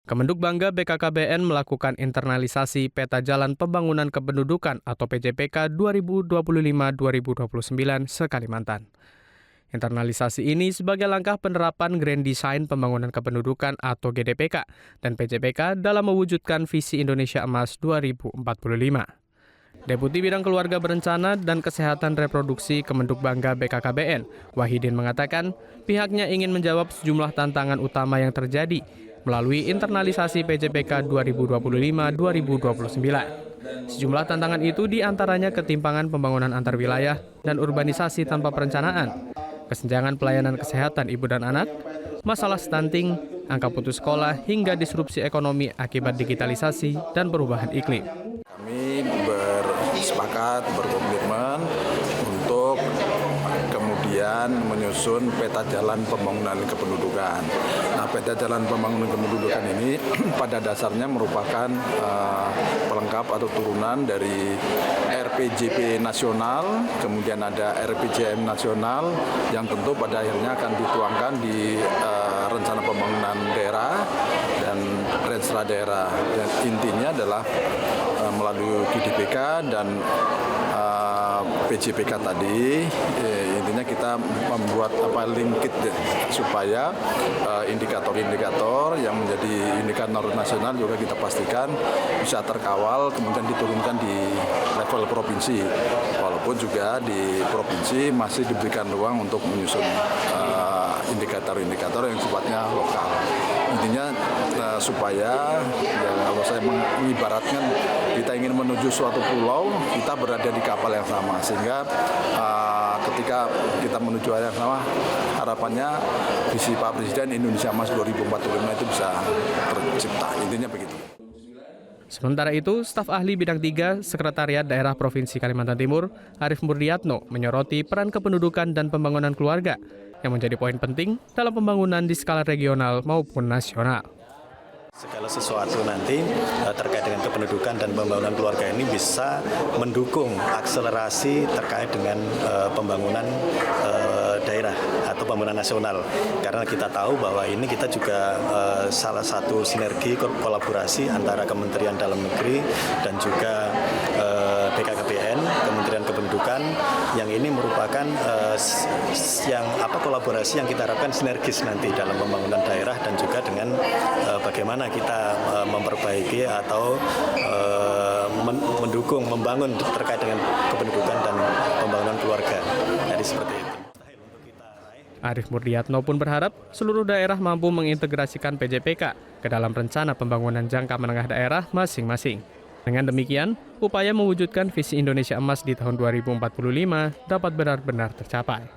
Kemenhub bangga BKKBN melakukan internalisasi Peta Jalan Pembangunan Kependudukan atau PJPK 2025-2029 se-Kalimantan. Internalisasi ini sebagai langkah penerapan Grand Design Pembangunan Kependudukan atau GDPK dan PJPK dalam mewujudkan visi Indonesia Emas 2045. Deputi Bidang Keluarga Berencana dan Kesehatan Reproduksi Kemenhub Bangga BKKBN, Wahidin mengatakan pihaknya ingin menjawab sejumlah tantangan utama yang terjadi melalui internalisasi PJPK 2025-2029. Sejumlah tantangan itu diantaranya ketimpangan pembangunan antar wilayah dan urbanisasi tanpa perencanaan, kesenjangan pelayanan kesehatan ibu dan anak, masalah stunting, angka putus sekolah, hingga disrupsi ekonomi akibat digitalisasi dan perubahan iklim. Kami bersepakat, berkomitmen untuk kemudian menyusun peta jalan pembangunan kependudukan. Nah, peta jalan pembangunan kependudukan ini pada dasarnya merupakan pelengkap atau turunan dari RPJP nasional, kemudian ada RPJM nasional yang tentu pada akhirnya akan dituangkan di rencana pembangunan daerah dan renstra daerah. Dan intinya adalah melalui GDPK dan PJPK tadi, intinya kita membuat linkit supaya indikator-indikator yang menjadi indikator nasional juga kita pastikan bisa terkawal, kemudian diturunkan di level provinsi. Walaupun juga di provinsi masih diberikan ruang untuk menyusun indikator-indikator yang sifatnya lokal. Intinya supaya ya, kalau saya mengibaratkan kita ingin menuju suatu pulau, kita berada di kapal yang sama, sehingga ketika kita menuju hal yang sama, harapannya visi Pak Presiden Indonesia Emas 2045 itu bisa tercipta. Intinya begitu. Sementara itu, staf ahli bidang 3 Sekretariat Daerah Provinsi Kalimantan Timur, Arif Murdiatno, menyoroti peran kependudukan dan pembangunan keluarga yang menjadi poin penting dalam pembangunan di skala regional maupun nasional. Segala sesuatu nanti terkait dengan kependudukan dan pembangunan keluarga ini bisa mendukung akselerasi terkait dengan pembangunan daerah atau pembangunan nasional. Karena kita tahu bahwa ini kita juga salah satu sinergi kolaborasi antara Kementerian Dalam Negeri dan juga BKKBN, Kementerian Kependudukan, yang ini merupakan kolaborasi yang kita harapkan sinergis nanti dalam pembangunan daerah dan juga dengan bagaimana kita memperbaiki atau mendukung, membangun terkait dengan kependudukan dan pembangunan keluarga. Jadi seperti itu. Arif Murdiatno pun berharap seluruh daerah mampu mengintegrasikan PJPK ke dalam rencana pembangunan jangka menengah daerah masing-masing. Dengan demikian, upaya mewujudkan visi Indonesia Emas di tahun 2045 dapat benar-benar tercapai.